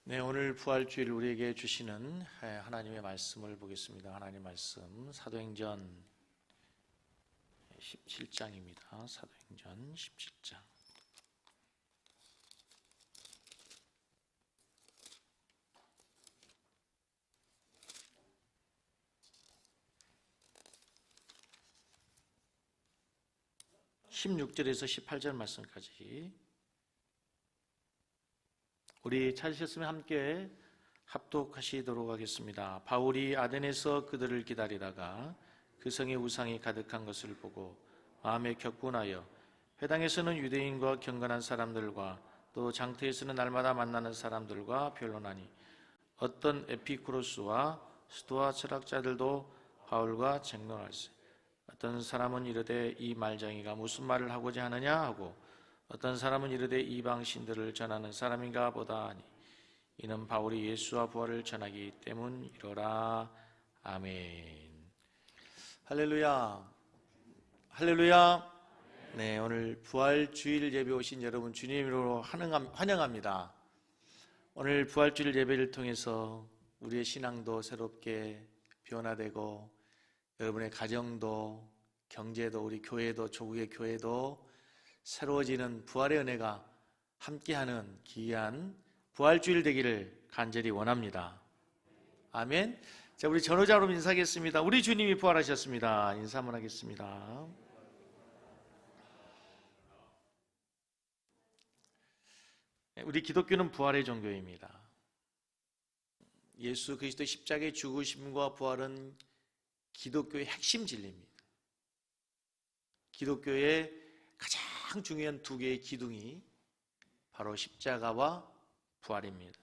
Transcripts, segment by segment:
네, 오늘 부활주일 우리에게 주시는 하나님의 말씀을 보겠습니다. 하나님의 말씀 사도행전 17장입니다. 사도행전 17장. (16절에서 18절) 말씀까지 우리 찾으셨으면 함께 합독하시도록 하겠습니다. 바울이 아덴에서 그들을 기다리다가 그 성에 우상이 가득한 것을 보고 마음에 격분하여 회당에서는 유대인과 경건한 사람들과 또 장터에서는 날마다 만나는 사람들과 변론하니 어떤 에피쿠로스와 스토아 철학자들도 바울과 쟁론할세. 어떤 사람은 이르되 이 말쟁이가 무슨 말을 하고자 하느냐 하고 어떤 사람은 이르되 이방 신들을 전하는 사람인가 보다 하니 이는 바울이 예수와 부활을 전하기 때문이로라. 아멘. 할렐루야. 할렐루야. 네, 오늘 부활주일 예배 오신 여러분 주님으로 환영합니다. 오늘 부활주일 예배를 통해서 우리의 신앙도 새롭게 변화되고 여러분의 가정도 경제도 우리 교회도 조국의 교회도 새로워지는 부활의 은혜가 함께하는 귀한 부활주일 되기를 간절히 원합니다. 아멘. 자, 우리 전호자로 인사하겠습니다. 우리 주님이 부활하셨습니다. 인사 한번 하겠습니다. 우리 기독교는 부활의 종교입니다. 예수 그리스도의 십자가의 죽으심과 부활은 기독교의 핵심 진리입니다. 기독교의 가장 중요한 두 개의 기둥이 바로 십자가와 부활입니다.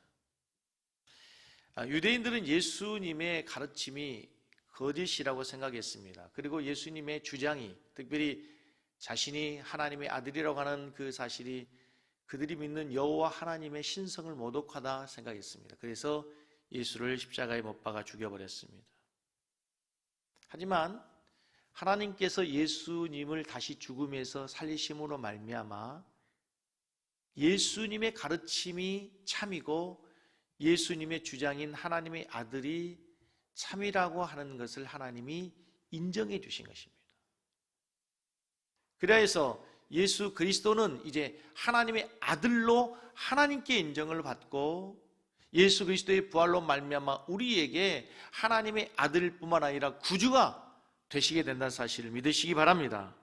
유대인들은 예수님의 가르침이 거짓이라고 생각했습니다. 그리고 예수님의 주장이, 특별히 자신이 하나님의 아들이라고 하는 그 사실이 그들이 믿는 여호와 하나님의 신성을 모독하다 생각했습니다. 그래서 예수를 십자가에 못 박아 죽여버렸습니다. 하지만 하나님께서 예수님을 다시 죽음에서 살리심으로 말미암아 예수님의 가르침이 참이고 예수님의 주장인 하나님의 아들이 참이라고 하는 것을 하나님이 인정해 주신 것입니다. 그래서 예수 그리스도는 이제 하나님의 아들로 하나님께 인정을 받고 예수 그리스도의 부활로 말미암아 우리에게 하나님의 아들뿐만 아니라 구주가 되시게 된다는 사실을 믿으시기 바랍니다.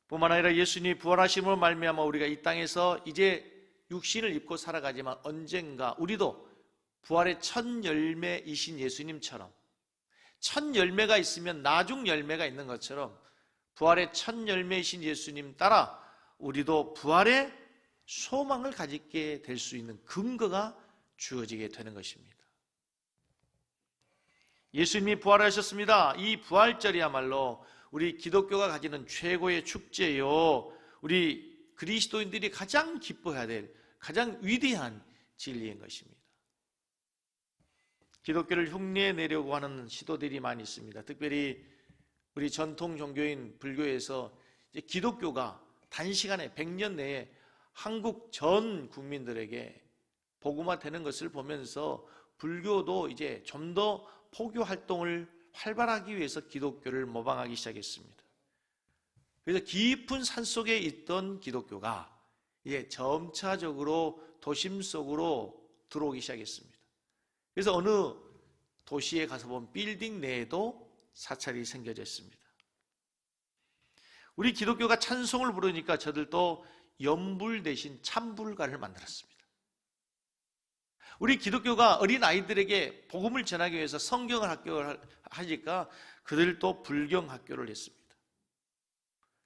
뿐만 아니라 예수님이 부활하심으로 말미암아 우리가 이 땅에서 이제 육신을 입고 살아가지만 언젠가 우리도 부활의 첫 열매이신 예수님처럼 첫 열매가 있으면 나중 열매가 있는 것처럼 부활의 첫 열매이신 예수님 따라 우리도 부활의 소망을 가지게 될 수 있는 근거가 주어지게 되는 것입니다. 예수님이 부활하셨습니다. 이 부활절이야말로 우리 기독교가 가지는 최고의 축제요, 우리 그리스도인들이 가장 기뻐해야 될 가장 위대한 진리인 것입니다. 기독교를 흉내내려고 하는 시도들이 많이 있습니다. 특별히 우리 전통 종교인 불교에서 이제 기독교가 단시간에 100년 내에 한국 전 국민들에게 복음화되는 것을 보면서 불교도 이제 좀 더 포교 활동을 활발하기 위해서 기독교를 모방하기 시작했습니다. 그래서 깊은 산속에 있던 기독교가 이제 점차적으로 도심 속으로 들어오기 시작했습니다. 그래서 어느 도시에 가서 보면 빌딩 내에도 사찰이 생겨졌습니다. 우리 기독교가 찬송을 부르니까 저들도 연불 대신 찬불가를 만들었습니다. 우리 기독교가 어린 아이들에게 복음을 전하기 위해서 성경을 학교를 하니까 그들도 불경 학교를 했습니다.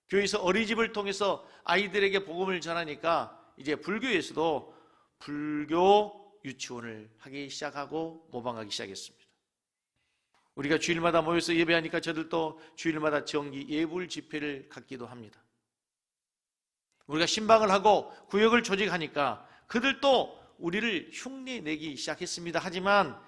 교회에서 어린이집을 통해서 아이들에게 복음을 전하니까 이제 불교에서도 불교 유치원을 하기 시작하고 모방하기 시작했습니다. 우리가 주일마다 모여서 예배하니까 저들도 주일마다 정기 예불 집회를 갖기도 합니다. 우리가 신방을 하고 구역을 조직하니까 그들도 우리를 흉내내기 시작했습니다. 하지만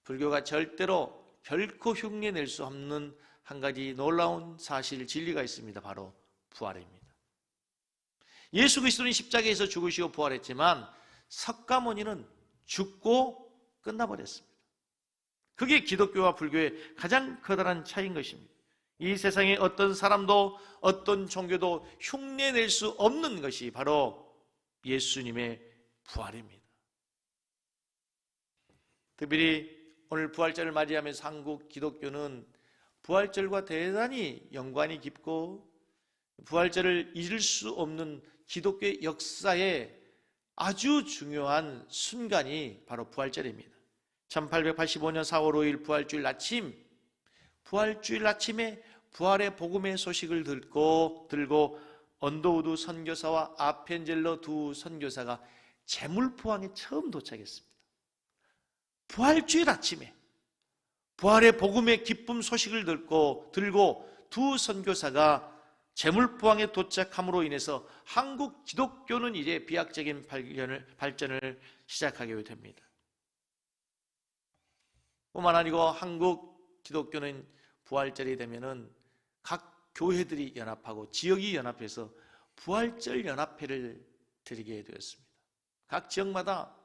불교가 절대로 결코 흉내낼 수 없는 한 가지 놀라운 사실, 진리가 있습니다. 바로 부활입니다. 예수 그리스도는 십자가에서 죽으시고 부활했지만 석가모니는 죽고 끝나버렸습니다. 그게 기독교와 불교의 가장 커다란 차이인 것입니다. 이 세상에 어떤 사람도 어떤 종교도 흉내낼 수 없는 것이 바로 예수님의 부활입니다. 특별히 오늘 부활절을 맞이하면서 한국 기독교는 부활절과 대단히 연관이 깊고 부활절을 잊을 수 없는 기독교의 역사에 아주 중요한 순간이 바로 부활절입니다. 1885년 4월 5일 부활주일 아침, 부활주일 아침에 부활의 복음의 소식을 들고 언더우드 선교사와 아펜젤러 두 선교사가 제물포항에 처음 도착했습니다. 부활주일 아침에 부활의 복음의 기쁨 소식을 들고 두 선교사가 제물포항에 도착함으로 인해서 한국 기독교는 이제 비약적인 발전을 시작하게 됩니다. 뿐만 아니고 한국 기독교는 부활절이 되면은 각 교회들이 연합하고 지역이 연합해서 부활절 연합회를 드리게 되었습니다. 각 지역마다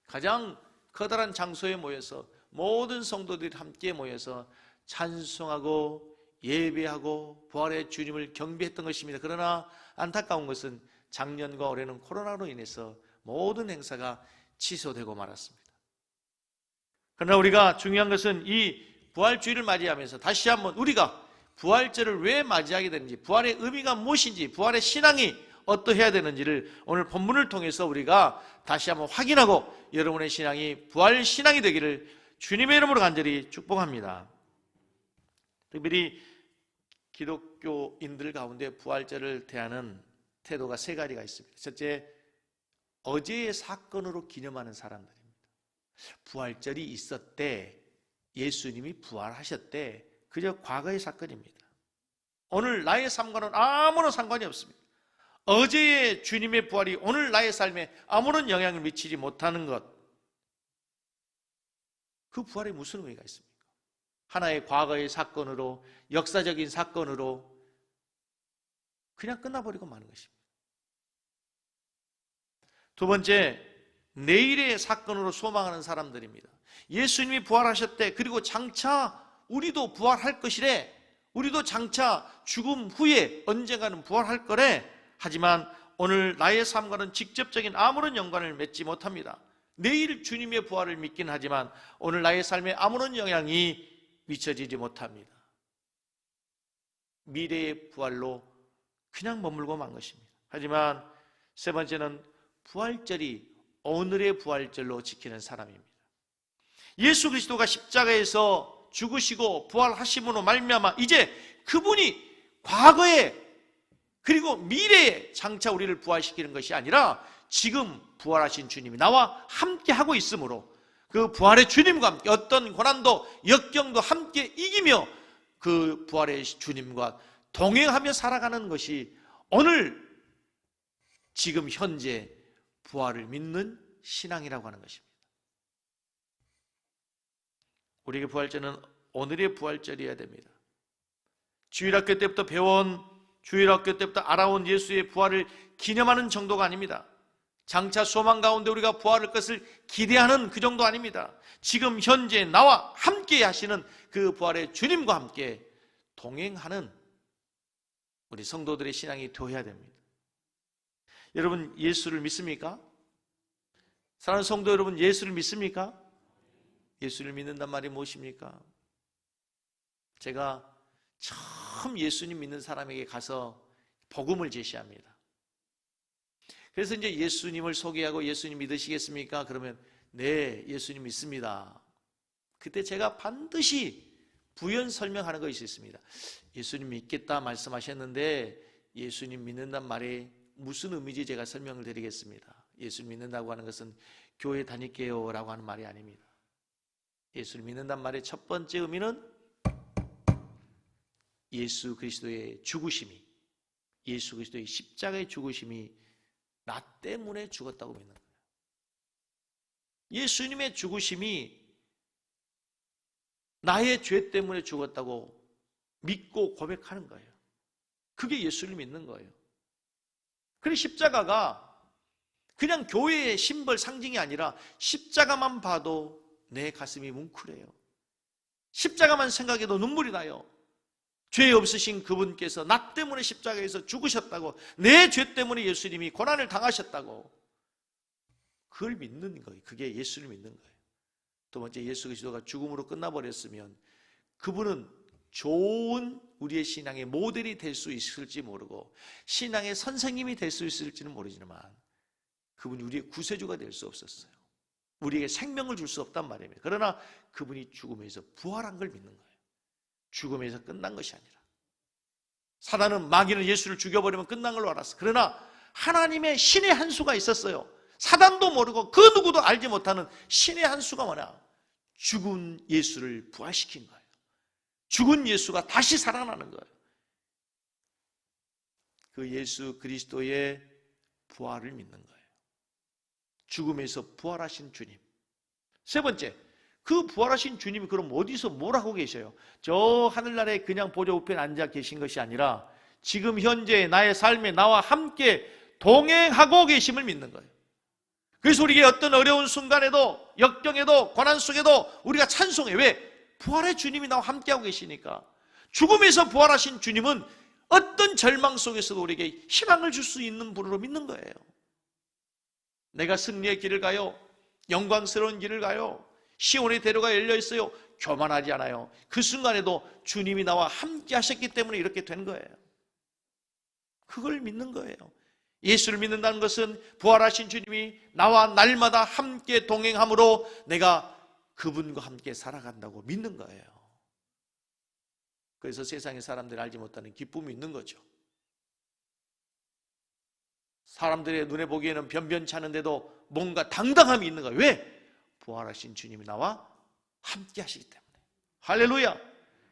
가장 커다란 장소에 모여서 모든 성도들이 함께 모여서 찬송하고 예배하고 부활의 주님을 경배했던 것입니다. 그러나 안타까운 것은 작년과 올해는 코로나로 인해서 모든 행사가 취소되고 말았습니다. 그러나 우리가 중요한 것은 이 부활주의를 맞이하면서 다시 한번 우리가 부활절을 왜 맞이하게 되는지, 부활의 의미가 무엇인지, 부활의 신앙이 어떠해야 되는지를 오늘 본문을 통해서 우리가 다시 한번 확인하고 여러분의 신앙이 부활 신앙이 되기를 주님의 이름으로 간절히 축복합니다. 특별히 기독교인들 가운데 부활절을 대하는 태도가 세 가지가 있습니다. 첫째, 어제의 사건으로 기념하는 사람들입니다. 부활절이 있었대, 예수님이 부활하셨대, 그저 과거의 사건입니다. 오늘 나의 삶과는 아무런 상관이 없습니다. 어제의 주님의 부활이 오늘 나의 삶에 아무런 영향을 미치지 못하는 것, 그 부활에 무슨 의미가 있습니까? 하나의 과거의 사건으로, 역사적인 사건으로 그냥 끝나버리고 마는 것입니다. 두 번째, 내일의 사건으로 소망하는 사람들입니다. 예수님이 부활하셨대, 그리고 장차 우리도 부활할 것이래, 우리도 장차 죽음 후에 언젠가는 부활할 거래. 하지만 오늘 나의 삶과는 직접적인 아무런 연관을 맺지 못합니다. 내일 주님의 부활을 믿긴 하지만 오늘 나의 삶에 아무런 영향이 미쳐지지 못합니다. 미래의 부활로 그냥 머물고 만 것입니다. 하지만 세 번째는 부활절이 오늘의 부활절로 지키는 사람입니다. 예수 그리스도가 십자가에서 죽으시고 부활하심으로 말미암아 이제 그분이 과거에 그리고 미래에 장차 우리를 부활시키는 것이 아니라 지금 부활하신 주님이 나와 함께 하고 있으므로 그 부활의 주님과 함께 어떤 고난도 역경도 함께 이기며 그 부활의 주님과 동행하며 살아가는 것이 오늘 지금 현재 부활을 믿는 신앙이라고 하는 것입니다. 우리에게 부활절은 오늘의 부활절이어야 됩니다. 주일학교 때부터 배워온, 주일학교 때부터 알아온 예수의 부활을 기념하는 정도가 아닙니다. 장차 소망 가운데 우리가 부활할 것을 기대하는 그 정도 아닙니다. 지금 현재 나와 함께 하시는 그 부활의 주님과 함께 동행하는 우리 성도들의 신앙이 되어야 됩니다. 여러분, 예수를 믿습니까? 사랑하는 성도 여러분, 예수를 믿습니까? 예수를 믿는단 말이 무엇입니까? 제가 처음 예수님 믿는 사람에게 가서 복음을 제시합니다. 그래서 이제 예수님을 소개하고 예수님 믿으시겠습니까? 그러면 네, 예수님 믿습니다. 그때 제가 반드시 부연 설명하는 것이 있습니다. 예수님 믿겠다 말씀하셨는데 예수님 믿는단 말이 무슨 의미인지 제가 설명을 드리겠습니다. 예수님 믿는다고 하는 것은 교회 다닐게요 라고 하는 말이 아닙니다. 예수를 믿는단 말의 첫 번째 의미는 예수 그리스도의 죽으심이, 예수 그리스도의 십자가의 죽으심이 나 때문에 죽었다고 믿는 거예요. 예수님의 죽으심이 나의 죄 때문에 죽었다고 믿고 고백하는 거예요. 그게 예수를 믿는 거예요. 그래 십자가가 그냥 교회의 심벌 상징이 아니라 십자가만 봐도 내 가슴이 뭉클해요. 십자가만 생각해도 눈물이 나요. 죄 없으신 그분께서 나 때문에 십자가에서 죽으셨다고, 내 죄 때문에 예수님이 고난을 당하셨다고, 그걸 믿는 거예요. 그게 예수를 믿는 거예요. 두 번째, 예수 그리스도가 죽음으로 끝나버렸으면 그분은 좋은 우리의 신앙의 모델이 될 수 있을지 모르고 신앙의 선생님이 될 수 있을지는 모르지만 그분이 우리의 구세주가 될 수 없었어요. 우리에게 생명을 줄 수 없단 말입니다. 그러나 그분이 죽음에서 부활한 걸 믿는 거예요. 죽음에서 끝난 것이 아니라, 사단은 마귀는 예수를 죽여버리면 끝난 걸로 알았어. 그러나 하나님의 신의 한 수가 있었어요. 사단도 모르고 그 누구도 알지 못하는 신의 한 수가 뭐냐? 죽은 예수를 부활시킨 거예요. 죽은 예수가 다시 살아나는 거예요. 그 예수 그리스도의 부활을 믿는 거예요. 죽음에서 부활하신 주님. 세 번째, 그 부활하신 주님이 그럼 어디서 뭘 하고 계셔요? 저 하늘나라에 그냥 보좌 우편에 앉아 계신 것이 아니라 지금 현재 나의 삶에 나와 함께 동행하고 계심을 믿는 거예요. 그래서 우리에게 어떤 어려운 순간에도, 역경에도, 고난 속에도 우리가 찬송해. 왜? 부활의 주님이 나와 함께하고 계시니까. 죽음에서 부활하신 주님은 어떤 절망 속에서도 우리에게 희망을 줄 수 있는 분으로 믿는 거예요. 내가 승리의 길을 가요, 영광스러운 길을 가요, 시온의 대로가 열려 있어요, 교만하지 않아요. 그 순간에도 주님이 나와 함께 하셨기 때문에 이렇게 된 거예요. 그걸 믿는 거예요. 예수를 믿는다는 것은 부활하신 주님이 나와 날마다 함께 동행함으로 내가 그분과 함께 살아간다고 믿는 거예요. 그래서 세상의 사람들이 알지 못하는 기쁨이 있는 거죠. 사람들의 눈에 보기에는 변변찮은데도 뭔가 당당함이 있는 거예요. 왜? 부활하신 주님이 나와 함께 하시기 때문에. 할렐루야!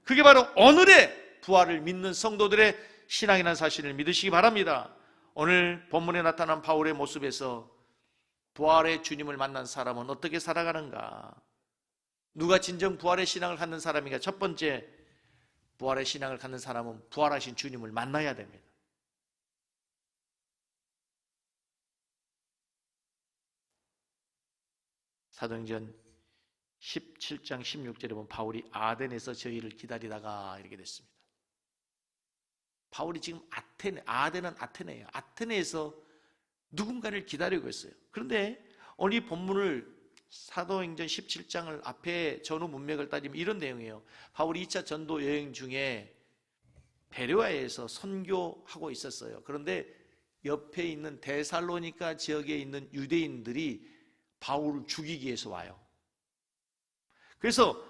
그게 바로 오늘의 부활을 믿는 성도들의 신앙이라는 사실을 믿으시기 바랍니다. 오늘 본문에 나타난 바울의 모습에서 부활의 주님을 만난 사람은 어떻게 살아가는가? 누가 진정 부활의 신앙을 갖는 사람인가? 첫 번째, 부활의 신앙을 갖는 사람은 부활하신 주님을 만나야 됩니다. 사도행전 17장 16절에 보면 바울이 아덴에서 저희를 기다리다가 이렇게 됐습니다. 바울이 지금 아덴은 아테네예요. 아테네에서 누군가를 기다리고 있어요. 그런데 오늘 이 본문을 사도행전 17장을 앞에 전후 문맥을 따지면 이런 내용이에요. 바울이 2차 전도 여행 중에 베레아에서 선교하고 있었어요. 그런데 옆에 있는 데살로니가 지역에 있는 유대인들이 바울을 죽이기 위해서 와요. 그래서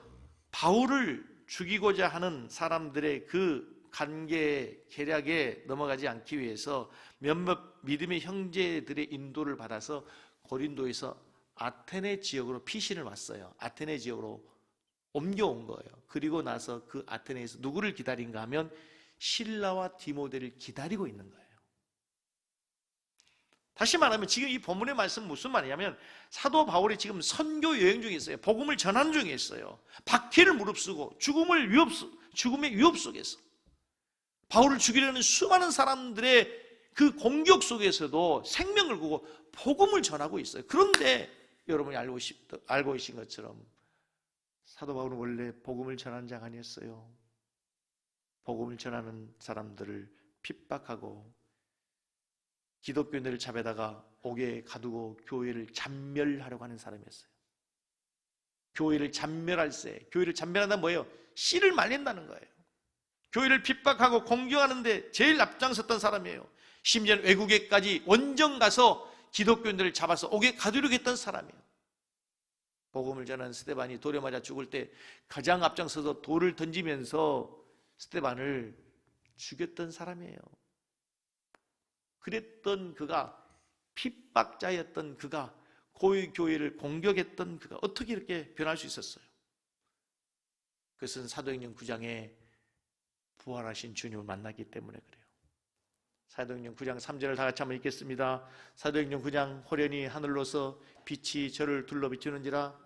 바울을 죽이고자 하는 사람들의 그 관계 계략에 넘어가지 않기 위해서 몇몇 믿음의 형제들의 인도를 받아서 고린도에서 아테네 지역으로 피신을 왔어요. 아테네 지역으로 옮겨온 거예요. 그리고 나서 그 아테네에서 누구를 기다린가 하면 실라와 디모데를 기다리고 있는 거예요. 다시 말하면 지금 이 본문의 말씀은 무슨 말이냐면 사도 바울이 지금 선교 여행 중에 있어요. 복음을 전하는 중에 있어요. 박해를 무릅쓰고 죽음의 위협 속에서 바울을 죽이려는 수많은 사람들의 그 공격 속에서도 생명을 걸고 복음을 전하고 있어요. 그런데 여러분이 알고 계신 것처럼 사도 바울은 원래 복음을 전하는 자가 아니었어요. 복음을 전하는 사람들을 핍박하고 기독교인들을 잡아다가 옥에 가두고 교회를 잔멸하려고 하는 사람이었어요. 교회를 잔멸할세. 교회를 잔멸한다는 뭐예요? 씨를 말린다는 거예요. 교회를 핍박하고 공격하는데 제일 앞장섰던 사람이에요. 심지어는 외국에까지 원정 가서 기독교인들을 잡아서 옥에 가두려고 했던 사람이에요. 복음을 전하는 스데반이 돌에 맞아 죽을 때 가장 앞장서서 돌을 던지면서 스데반을 죽였던 사람이에요. 그랬던 그가, 핍박자였던 그가, 고위 교회를 공격했던 그가 어떻게 이렇게 변할 수 있었어요? 그것은 사도행전 9장에 부활하신 주님을 만났기 때문에 그래요. 사도행전 9장 3절을 다 같이 한번 읽겠습니다. 사도행전 9장 호련히 하늘로서 빛이 저를 둘러 비추는지라.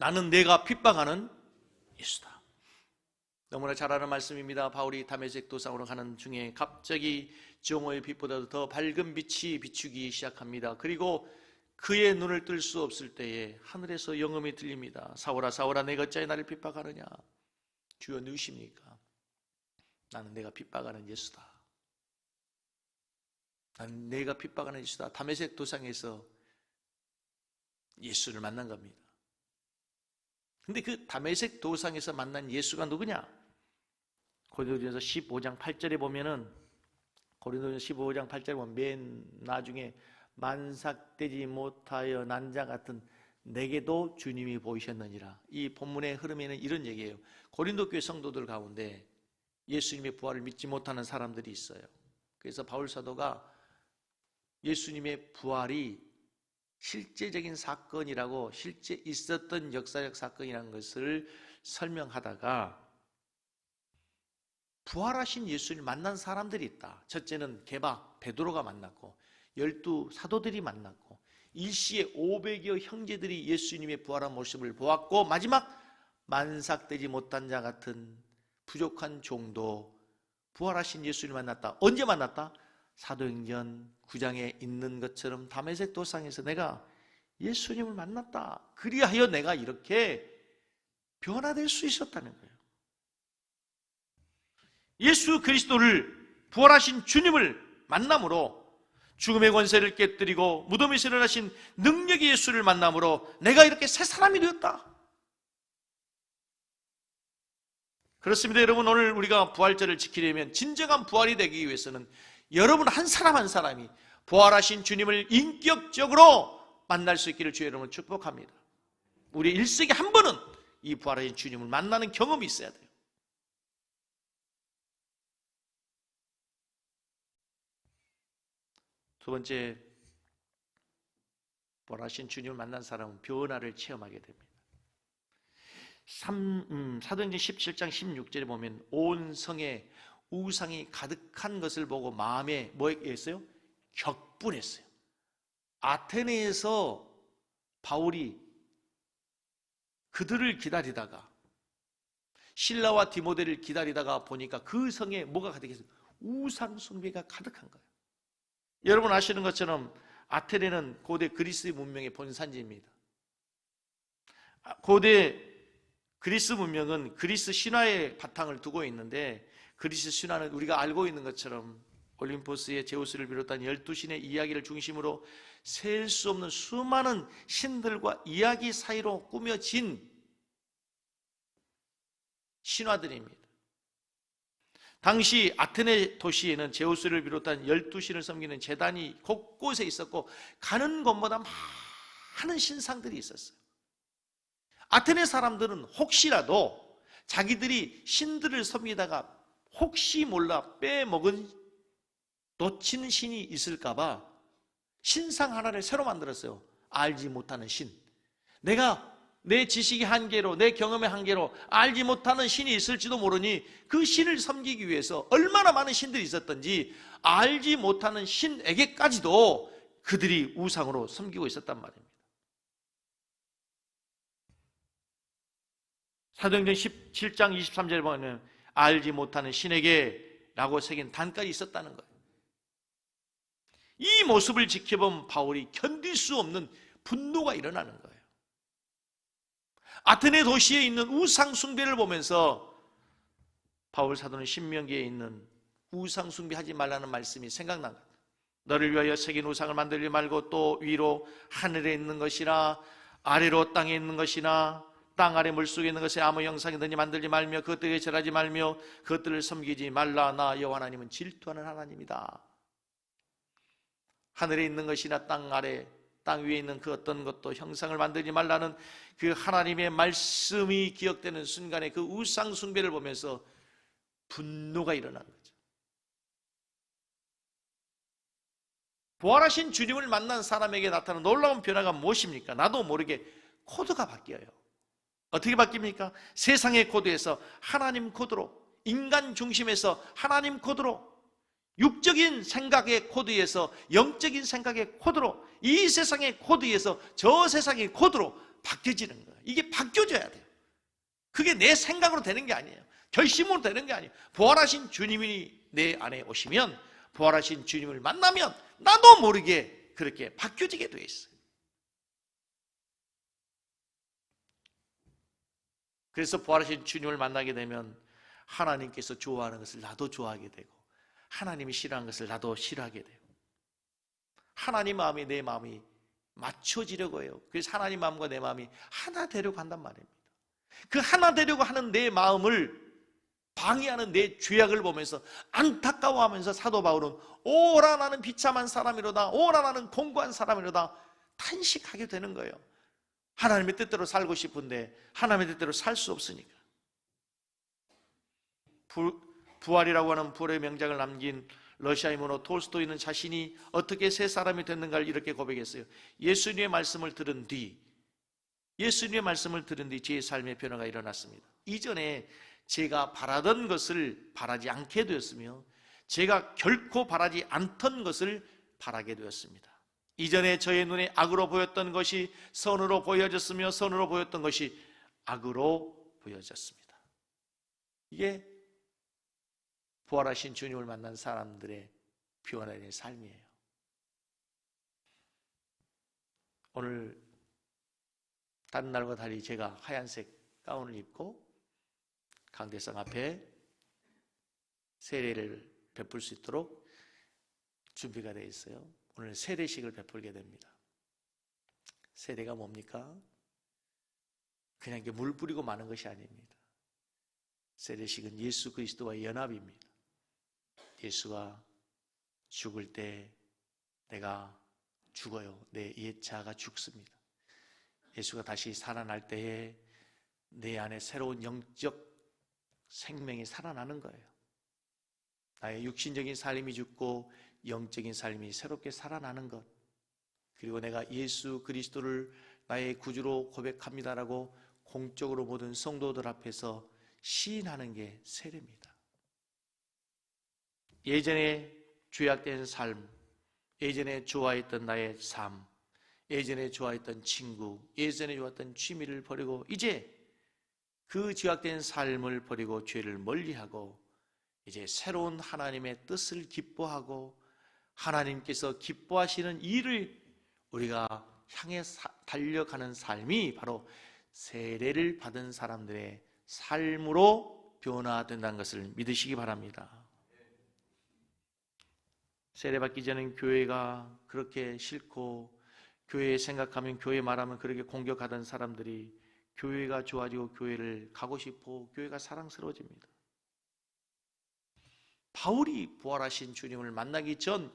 나는 내가 핍박하는 예수다. 너무나 잘 아는 말씀입니다. 바울이 다메섹 도상으로 가는 중에 갑자기 정오의 빛보다도 더 밝은 빛이 비추기 시작합니다. 그리고 그의 눈을 뜰 수 없을 때에 하늘에서 영음이 들립니다. 사울아 사울아 내가 어찌하여 나를 핍박하느냐. 주여 누구십니까? 나는 내가 핍박하는 예수다. 나는 내가 핍박하는 예수다. 다메섹 도상에서 예수를 만난 겁니다. 근데 그 다메섹 도상에서 만난 예수가 누구냐? 고린도전서 15장 8절에 보면은, 고린도전서 15장 8절에 보면 맨 나중에 만삭되지 못하여 난 자 같은 내게도 주님이 보이셨느니라. 이 본문의 흐름에는 이런 얘기예요. 고린도 교회 성도들 가운데 예수님의 부활을 믿지 못하는 사람들이 있어요. 그래서 바울 사도가 예수님의 부활이 실제적인 사건이라고, 실제 있었던 역사적 사건이라는 것을 설명하다가 부활하신 예수를 만난 사람들이 있다. 첫째는 게바 베드로가 만났고, 12 사도들이 만났고, 일시에 500여 형제들이 예수님의 부활한 모습을 보았고, 마지막 만삭되지 못한 자 같은 부족한 종도 부활하신 예수를 만났다. 언제 만났다? 사도행전 9장에 있는 것처럼 다메섹 도상에서 내가 예수님을 만났다. 그리하여 내가 이렇게 변화될 수 있었다는 거예요. 예수 그리스도를, 부활하신 주님을 만남으로 죽음의 권세를 깨뜨리고 무덤에서 일어나신 능력의 예수를 만남으로 내가 이렇게 새 사람이 되었다. 그렇습니다. 여러분, 오늘 우리가 부활절을 지키려면, 진정한 부활이 되기 위해서는 여러분 한 사람 한 사람이 부활하신 주님을 인격적으로 만날 수 있기를 주의 이름으로 축복합니다. 우리 일생에 한 번은 이 부활하신 주님을 만나는 경험이 있어야 돼요. 두 번째, 부활하신 주님을 만난 사람은 변화를 체험하게 됩니다. 사도행전 17장 16절에 보면 온 성에 우상이 가득한 것을 보고 마음에 뭐 했어요? 격분했어요. 아테네에서 바울이 그들을 기다리다가, 실라와 디모데를 기다리다가 보니까 그 성에 뭐가 가득했어요? 우상 숭배가 가득한 거예요. 여러분 아시는 것처럼 아테네는 고대 그리스 문명의 본산지입니다. 고대 그리스 문명은 그리스 신화의 바탕을 두고 있는데, 그리스 신화는 우리가 알고 있는 것처럼 올림포스의 제우스를 비롯한 12신의 이야기를 중심으로 셀 수 없는 수많은 신들과 이야기 사이로 꾸며진 신화들입니다. 당시 아테네 도시에는 제우스를 비롯한 12신을 섬기는 제단이 곳곳에 있었고, 가는 곳마다 많은 신상들이 있었어요. 아테네 사람들은 혹시라도 자기들이 신들을 섬기다가 혹시 몰라 빼먹은, 놓치는 신이 있을까봐 신상 하나를 새로 만들었어요. 알지 못하는 신. 내가 내 지식의 한계로, 내 경험의 한계로 알지 못하는 신이 있을지도 모르니 그 신을 섬기기 위해서 얼마나 많은 신들이 있었던지 알지 못하는 신에게까지도 그들이 우상으로 섬기고 있었단 말입니다. 사도행전 17장 23절에 보면 알지 못하는 신에게 라고 새긴 단까지 있었다는 거예요. 이 모습을 지켜본 바울이 견딜 수 없는 분노가 일어나는 거예요. 아테네 도시에 있는 우상 숭배를 보면서 바울 사도는 신명기에 있는 우상 숭배하지 말라는 말씀이 생각난 거예요. 너를 위하여 새긴 우상을 만들지 말고 또 위로 하늘에 있는 것이나 아래로 땅에 있는 것이나 땅 아래 물속에 있는 것에 아무 형상이든지 만들지 말며 그것들에게 절하지 말며 그것들을 섬기지 말라. 나 여호와 하나님은 질투하는 하나님이다. 하늘에 있는 것이나 땅 아래, 땅 위에 있는 그 어떤 것도 형상을 만들지 말라는 그 하나님의 말씀이 기억되는 순간에 그 우상 숭배를 보면서 분노가 일어난 거죠. 부활하신 주님을 만난 사람에게 나타나는 놀라운 변화가 무엇입니까? 나도 모르게 코드가 바뀌어요. 어떻게 바뀝니까? 세상의 코드에서 하나님 코드로, 인간 중심에서 하나님 코드로, 육적인 생각의 코드에서 영적인 생각의 코드로, 이 세상의 코드에서 저 세상의 코드로 바뀌어지는 거예요. 이게 바뀌어져야 돼요. 그게 내 생각으로 되는 게 아니에요. 결심으로 되는 게 아니에요. 부활하신 주님이 내 안에 오시면, 부활하신 주님을 만나면 나도 모르게 그렇게 바뀌어지게 돼 있어요. 그래서 부활하신 주님을 만나게 되면 하나님께서 좋아하는 것을 나도 좋아하게 되고, 하나님이 싫어하는 것을 나도 싫어하게 돼요. 하나님 마음이 내 마음이 맞춰지려고 해요. 그래서 하나님 마음과 내 마음이 하나 되려고 한단 말입니다. 그 하나 되려고 하는 내 마음을 방해하는 내 죄악을 보면서 안타까워하면서 사도 바울은 오라 나는 비참한 사람이로다, 오라 나는 공고한 사람이로다 탄식하게 되는 거예요. 하나님의 뜻대로 살고 싶은데 하나님의 뜻대로 살 수 없으니까. 부활이라고 하는 불의 명작을 남긴 러시아의 문호 톨스토이는 자신이 어떻게 새 사람이 됐는가를 이렇게 고백했어요. 예수님의 말씀을 들은 뒤 제 삶의 변화가 일어났습니다. 이전에 제가 바라던 것을 바라지 않게 되었으며 제가 결코 바라지 않던 것을 바라게 되었습니다. 이전에 저의 눈에 악으로 보였던 것이 선으로 보여졌으며 선으로 보였던 것이 악으로 보여졌습니다. 이게 부활하신 주님을 만난 사람들의 변화된 삶이에요. 오늘 다른 날과 달리 제가 하얀색 가운을 입고 강대상 앞에 세례를 베풀 수 있도록 준비가 되어 있어요. 오늘 세례식을 베풀게 됩니다. 세례가 뭡니까? 그냥 이렇게 물 뿌리고 마는 것이 아닙니다. 세례식은 예수 그리스도와의 연합입니다. 예수가 죽을 때 내가 죽어요. 내 옛 자아가 죽습니다. 예수가 다시 살아날 때에 내 안에 새로운 영적 생명이 살아나는 거예요. 나의 육신적인 삶이 죽고 영적인 삶이 새롭게 살아나는 것, 그리고 내가 예수 그리스도를 나의 구주로 고백합니다라고 공적으로 모든 성도들 앞에서 시인하는 게 세례입니다. 예전에 죄악된 삶, 예전에 좋아했던 나의 삶, 예전에 좋아했던 친구, 예전에 좋았던 취미를 버리고 이제 그 죄악된 삶을 버리고 죄를 멀리하고 이제 새로운 하나님의 뜻을 기뻐하고 하나님께서 기뻐하시는 일을 우리가 향해 달려가는 삶이 바로 세례를 받은 사람들의 삶으로 변화된다는 것을 믿으시기 바랍니다. 세례받기 전엔 교회가 그렇게 싫고 교회 생각하면 교회 말하면 그렇게 공격하던 사람들이 교회가 좋아지고 교회를 가고 싶고 교회가 사랑스러워집니다. 바울이 부활하신 주님을 만나기 전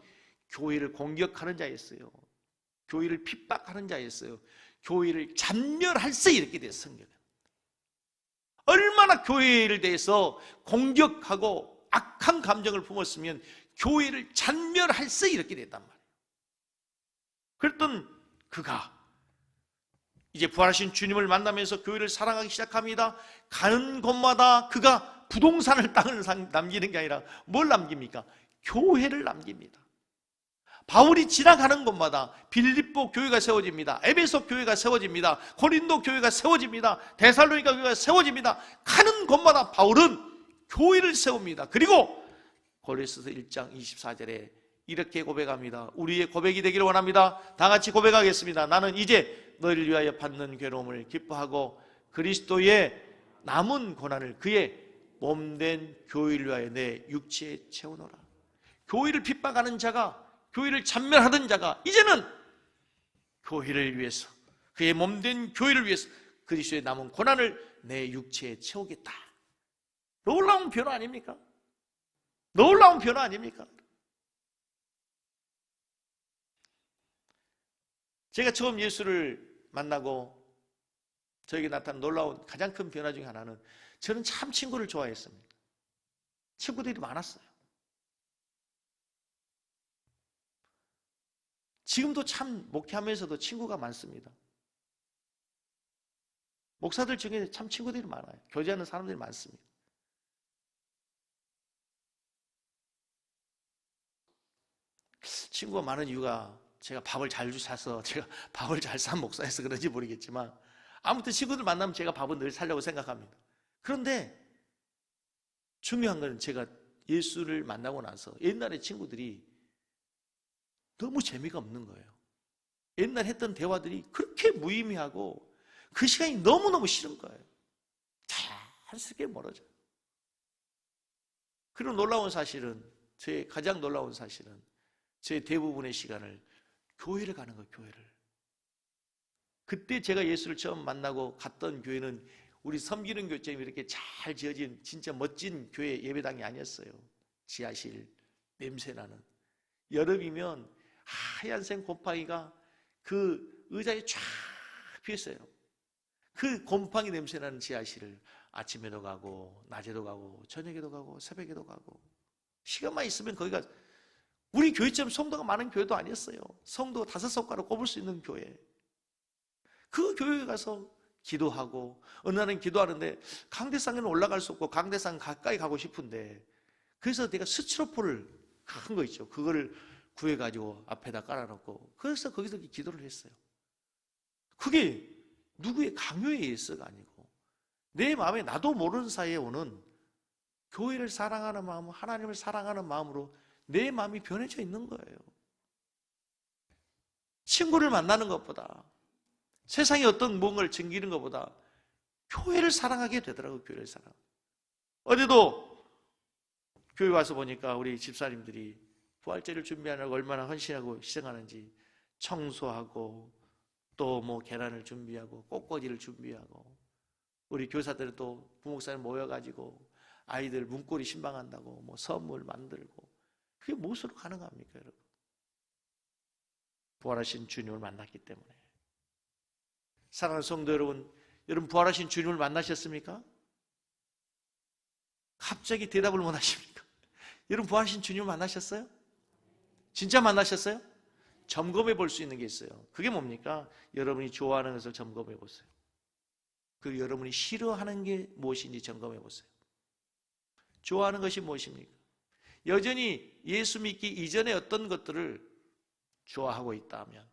교회를 공격하는 자였어요. 교회를 핍박하는 자였어요. 교회를 잔멸할세 이렇게 됐어요. 성경은 얼마나 교회를 대해서 공격하고 악한 감정을 품었으면 교회를 잔멸할세 이렇게 됐단 말이에요. 그랬던 그가 이제 부활하신 주님을 만나면서 교회를 사랑하기 시작합니다. 가는 곳마다 그가 부동산을 땅을 남기는 게 아니라 뭘 남깁니까? 교회를 남깁니다. 바울이 지나가는 곳마다 빌립보 교회가 세워집니다. 에베소 교회가 세워집니다. 고린도 교회가 세워집니다. 데살로니가 교회가 세워집니다. 가는 곳마다 바울은 교회를 세웁니다. 그리고 고린도서 1장 24절에 이렇게 고백합니다. 우리의 고백이 되기를 원합니다. 다 같이 고백하겠습니다. 나는 이제 너희를 위하여 받는 괴로움을 기뻐하고 그리스도의 남은 고난을 그의 몸된 교회를 위하여 내 육체에 채우노라. 교회를 핍박하는 자가, 교회를 잔멸하던 자가 이제는 교회를 위해서, 그의 몸된 교회를 위해서 그리스도의 남은 고난을 내 육체에 채우겠다. 놀라운 변화 아닙니까? 놀라운 변화 아닙니까? 제가 처음 예수를 만나고 저에게 나타난 놀라운 가장 큰 변화 중에 하나는 저는 참 친구를 좋아했습니다. 친구들이 많았어요. 지금도 참 목회하면서도 친구가 많습니다. 목사들 중에 참 친구들이 많아요. 교제하는 사람들이 많습니다. 친구가 많은 이유가 제가 밥을 잘 사서 제가 밥을 잘 산 목사여서 그런지 모르겠지만 아무튼 친구들 만나면 제가 밥은 늘 사려고 생각합니다. 그런데 중요한 건 제가 예수를 만나고 나서 옛날에 친구들이 너무 재미가 없는 거예요. 옛날 했던 대화들이 그렇게 무의미하고 그 시간이 너무너무 싫은 거예요. 자연스럽게 멀어져요. 그리고 놀라운 사실은, 제 가장 놀라운 사실은 제 대부분의 시간을 교회를 가는 거예요. 교회를. 그때 제가 예수를 처음 만나고 갔던 교회는 우리 섬기는 교회처럼 이렇게 잘 지어진 진짜 멋진 교회 예배당이 아니었어요. 지하실, 냄새나는. 여름이면 하얀색 곰팡이가 그 의자에 쫙 피었어요. 그 곰팡이 냄새나는 지하실을 아침에도 가고 낮에도 가고 저녁에도 가고 새벽에도 가고, 시간만 있으면 거기가, 우리 교회처럼 성도가 많은 교회도 아니었어요. 성도 5손가락 꼽을 수 있는 교회. 그 교회에 가서 기도하고, 어느 날은 기도하는데 강대상에는 올라갈 수 없고 강대상 가까이 가고 싶은데, 그래서 내가 스티로폼을 큰 거 있죠. 그거를 구해가지고 앞에다 깔아놓고, 그래서 거기서 기도를 했어요. 그게 누구의 강요에 의해서가 아니고 내 마음에 나도 모르는 사이에 오는 교회를 사랑하는 마음, 하나님을 사랑하는 마음으로 내 마음이 변해져 있는 거예요. 친구를 만나는 것보다, 세상에 어떤 뭔가를 즐기는 것보다 교회를 사랑하게 되더라고요. 교회를 사랑. 어제도 교회 와서 보니까 우리 집사님들이 부활절을 준비하느라고 얼마나 헌신하고 희생하는지, 청소하고 또 뭐 계란을 준비하고 꽃꽂이를 준비하고, 우리 교사들은 또 부목사님 모여가지고 아이들 문고리 신방한다고 뭐 선물 만들고, 그게 무엇으로 가능합니까, 여러분? 부활하신 주님을 만났기 때문에. 사랑하는 성도 여러분, 여러분 부활하신 주님을 만나셨습니까? 갑자기 대답을 못 하십니까? 여러분 부활하신 주님을 만나셨어요? 진짜 만나셨어요? 점검해 볼 수 있는 게 있어요. 그게 뭡니까? 여러분이 좋아하는 것을 점검해 보세요. 그리고 여러분이 싫어하는 게 무엇인지 점검해 보세요. 좋아하는 것이 무엇입니까? 여전히 예수 믿기 이전에 어떤 것들을 좋아하고 있다면,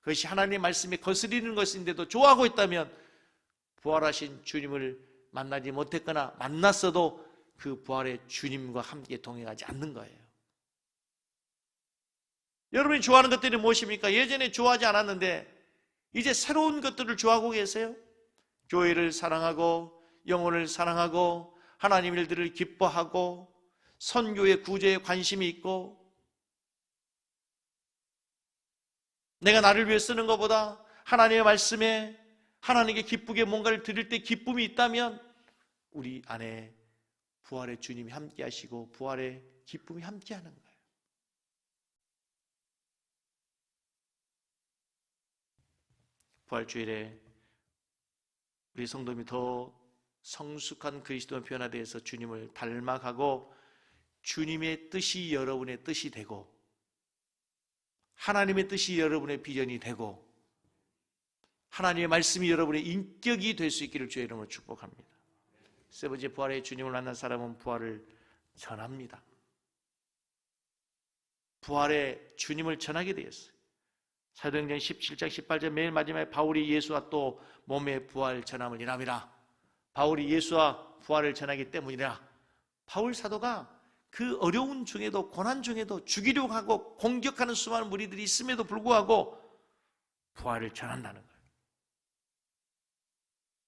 그것이 하나님의 말씀에 거스리는 것인데도 좋아하고 있다면 부활하신 주님을 만나지 못했거나 만났어도 그 부활의 주님과 함께 동행하지 않는 거예요. 여러분이 좋아하는 것들이 무엇입니까? 예전에 좋아하지 않았는데 이제 새로운 것들을 좋아하고 계세요? 교회를 사랑하고 영혼을 사랑하고 하나님 일들을 기뻐하고 선교의 구제에 관심이 있고, 내가 나를 위해 쓰는 것보다 하나님의 말씀에 하나님께 기쁘게 뭔가를 드릴 때 기쁨이 있다면 우리 안에 부활의 주님이 함께 하시고 부활의 기쁨이 함께 하는 거예요. 부활주일에 우리 성도님이 더 성숙한 그리스도의 변화되어서 주님을 닮아가고 주님의 뜻이 여러분의 뜻이 되고 하나님의 뜻이 여러분의 비전이 되고 하나님의 말씀이 여러분의 인격이 될 수 있기를 주의 이름으로 축복합니다. 세 번째, 부활의 주님을 만난 사람은 부활을 전합니다. 부활의 주님을 전하게 되었어요. 사도행전 17장 18절 맨 마지막에 바울이 예수와 또 몸의 부활 전함을 일함이라. 바울이 예수와 부활을 전하기 때문이라. 바울 사도가 그 어려운 중에도 고난 중에도 죽이려고 하고 공격하는 수많은 무리들이 있음에도 불구하고 부활을 전한다는 거예요.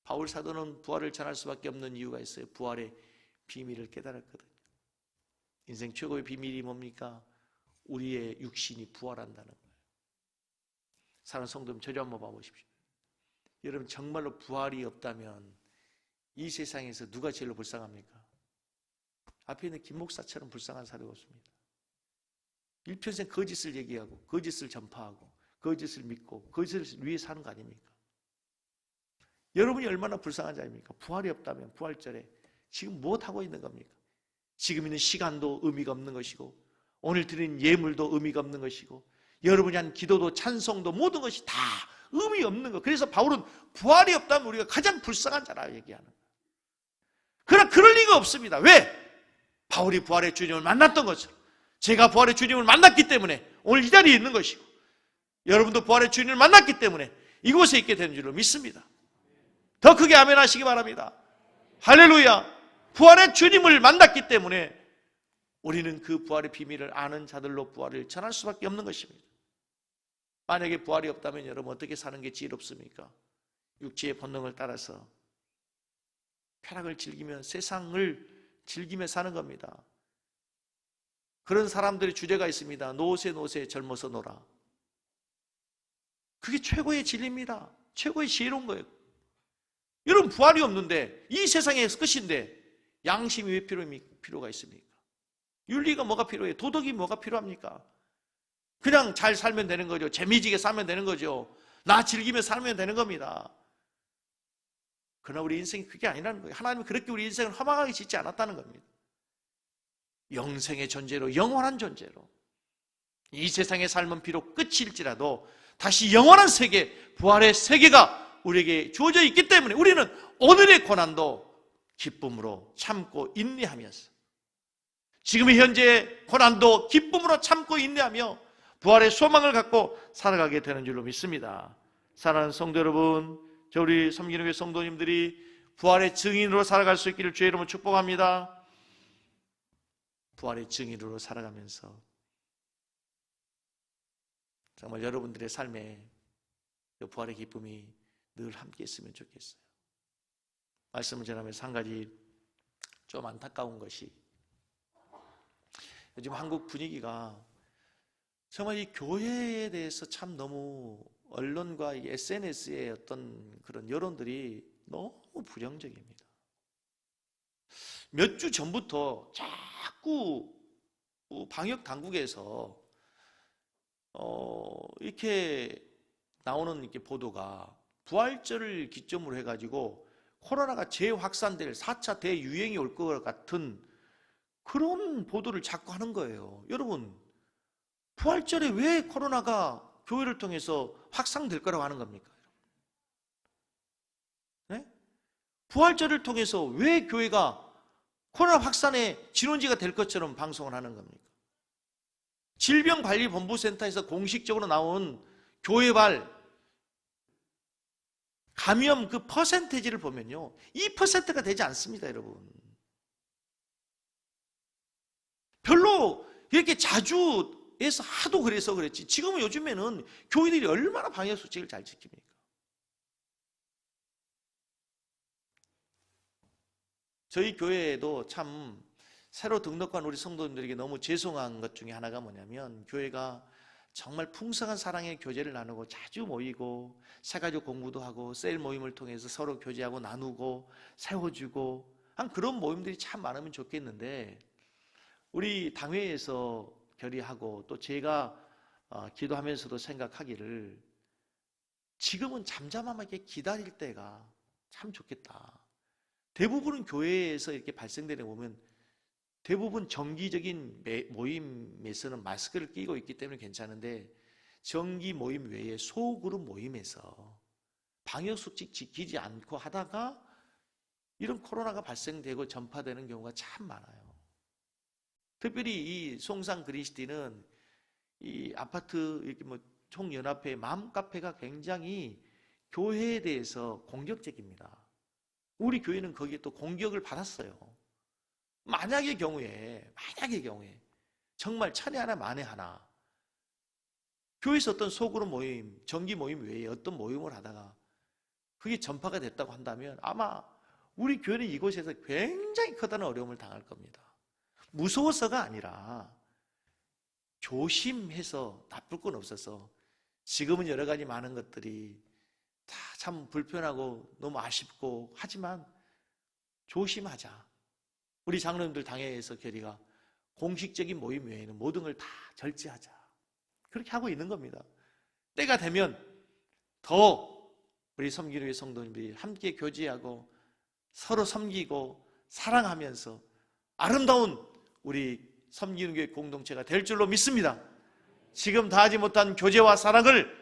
바울 사도는 부활을 전할 수밖에 없는 이유가 있어요. 부활의 비밀을 깨달았거든요. 인생 최고의 비밀이 뭡니까? 우리의 육신이 부활한다는 거예요. 사랑하는 성도님, 저를 한번 봐보십시오. 여러분 정말로 부활이 없다면 이 세상에서 누가 제일로 불쌍합니까? 앞에 있는 김 목사처럼 불쌍한 사람이 없습니다. 일평생 거짓을 얘기하고 거짓을 전파하고 거짓을 믿고 거짓을 위해 사는 거 아닙니까? 여러분이 얼마나 불쌍한 자입니까? 부활이 없다면 부활절에 지금 무엇하고 있는 겁니까? 지금 있는 시간도 의미가 없는 것이고 오늘 드린 예물도 의미가 없는 것이고 여러분이 한 기도도 찬송도 모든 것이 다 의미 없는 거. 그래서 바울은 부활이 없다면 우리가 가장 불쌍한 자라 얘기하는 거예요. 그러나 그럴 리가 없습니다. 왜? 바울이 부활의 주님을 만났던 것처럼 제가 부활의 주님을 만났기 때문에 오늘 이 자리에 있는 것이고 여러분도 부활의 주님을 만났기 때문에 이곳에 있게 되는 줄로 믿습니다. 더 크게 아멘 하시기 바랍니다. 할렐루야. 부활의 주님을 만났기 때문에 우리는 그 부활의 비밀을 아는 자들로 부활을 전할 수밖에 없는 것입니다. 만약에 부활이 없다면 여러분 어떻게 사는 게 지혜롭습니까? 육체의 본능을 따라서 쾌락을 즐기며 세상을 즐기며 사는 겁니다. 그런 사람들의 주제가 있습니다. 노세 노세 젊어서 놀아. 그게 최고의 진리입니다. 최고의 지혜로운 거예요. 여러분 부활이 없는데 이 세상에서 끝인데 양심이 왜 필요가 있습니까? 윤리가 뭐가 필요해요? 도덕이 뭐가 필요합니까? 그냥 잘 살면 되는 거죠. 재미지게 살면 되는 거죠. 나 즐기며 살면 되는 겁니다. 그러나 우리 인생이 그게 아니라는 거예요. 하나님은 그렇게 우리 인생을 허망하게 짓지 않았다는 겁니다. 영생의 존재로, 영원한 존재로, 이 세상의 삶은 비록 끝일지라도 다시 영원한 세계, 부활의 세계가 우리에게 주어져 있기 때문에 우리는 오늘의 고난도 기쁨으로 참고 인내하면서, 지금의 현재의 고난도 기쁨으로 참고 인내하며 부활의 소망을 갖고 살아가게 되는 줄로 믿습니다. 사랑하는 성도 여러분, 저 우리 섬기는 교회 성도님들이 부활의 증인으로 살아갈 수 있기를 주의 이름으로 축복합니다. 부활의 증인으로 살아가면서 정말 여러분들의 삶에 그 부활의 기쁨이 늘 함께 있으면 좋겠어요. 말씀을 전하면서 한 가지 좀 안타까운 것이, 요즘 한국 분위기가 정말 이 교회에 대해서 참 너무 언론과 이 SNS의 어떤 그런 여론들이 너무 부정적입니다. 몇 주 전부터 자꾸 방역 당국에서 이렇게 나오는 이렇게 보도가 부활절을 기점으로 해가지고 코로나가 재확산될 4차 대유행이 올 것 같은 그런 보도를 자꾸 하는 거예요. 여러분, 부활절에 왜 코로나가 교회를 통해서 확산될 거라고 하는 겁니까? 네? 부활절을 통해서 왜 교회가 코로나 확산의 진원지가 될 것처럼 방송을 하는 겁니까? 질병관리본부센터에서 공식적으로 나온 교회발 감염 그 퍼센테이지를 보면요, 2%가 되지 않습니다, 여러분. 별로 이렇게 자주 해서 하도 그래서 그랬지, 지금은 요즘에는 교회들이 얼마나 방역수칙을 잘 지킵니까? 저희 교회에도 참 새로 등록한 우리 성도님들에게 너무 죄송한 것 중에 하나가 뭐냐면, 교회가 정말 풍성한 사랑의 교제를 나누고 자주 모이고 새가족 공부도 하고 셀 모임을 통해서 서로 교제하고 나누고 세워주고 한 그런 모임들이 참 많으면 좋겠는데, 우리 당회에서 결의하고 또 제가 기도하면서도 생각하기를, 지금은 잠잠하게 기다릴 때가 참 좋겠다. 대부분은 교회에서 이렇게 발생되는 거 보면 대부분 정기적인 모임에서는 마스크를 끼고 있기 때문에 괜찮은데, 정기 모임 외에 소그룹 모임에서 방역수칙 지키지 않고 하다가 이런 코로나가 발생되고 전파되는 경우가 참 많아요. 특별히 이 송산 그리스티는 이 아파트 이렇게 뭐 총연합회 맘카페가 굉장히 교회에 대해서 공격적입니다. 우리 교회는 거기에 또 공격을 받았어요. 만약의 경우에 정말 천에 하나 만에 하나 교회에서 어떤 소그룹 모임, 정기 모임 외에 어떤 모임을 하다가 그게 전파가 됐다고 한다면 아마 우리 교회는 이곳에서 굉장히 커다란 어려움을 당할 겁니다. 무서워서가 아니라 조심해서 나쁠 건 없어서, 지금은 여러 가지 많은 것들이 다 참 불편하고 너무 아쉽고 하지만 조심하자. 우리 장로님들 당회에서 결의가 공식적인 모임 외에는 모든 걸 다 절제하자, 그렇게 하고 있는 겁니다. 때가 되면 더 우리 섬기는 교회 성도님들이 함께 교제하고 서로 섬기고 사랑하면서 아름다운 우리 섬기는 교회 공동체가 될 줄로 믿습니다. 지금 다하지 못한 교제와 사랑을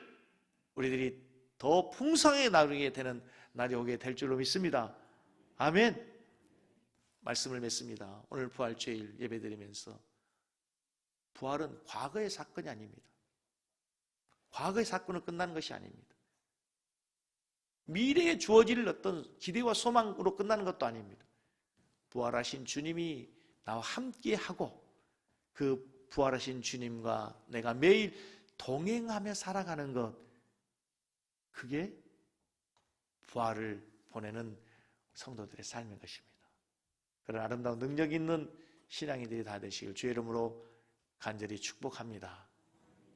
우리들이 더 풍성하게 나누게 되는 날이 오게 될 줄로 믿습니다. 아멘. 말씀을 맺습니다. 오늘 부활주일 예배드리면서, 부활은 과거의 사건이 아닙니다. 과거의 사건은 끝나는 것이 아닙니다. 미래에 주어질 어떤 기대와 소망으로 끝나는 것도 아닙니다. 부활하신 주님이 나와 함께하고 그 부활하신 주님과 내가 매일 동행하며 살아가는 것, 그게 부활을 보내는 성도들의 삶인 것입니다. 그런 아름다운 능력 있는 신앙인들이 다 되시길 주의 이름으로 간절히 축복합니다.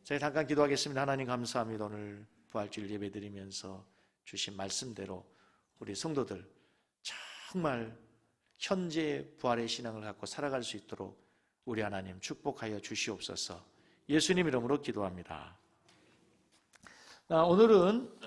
저희 잠깐 기도하겠습니다. 하나님 감사합니다. 오늘 부활주일 예배드리면서 주신 말씀대로 우리 성도들 정말 현재 부활의 신앙을 갖고 살아갈 수 있도록 우리 하나님 축복하여 주시옵소서. 예수님 이름으로 기도합니다. 오늘은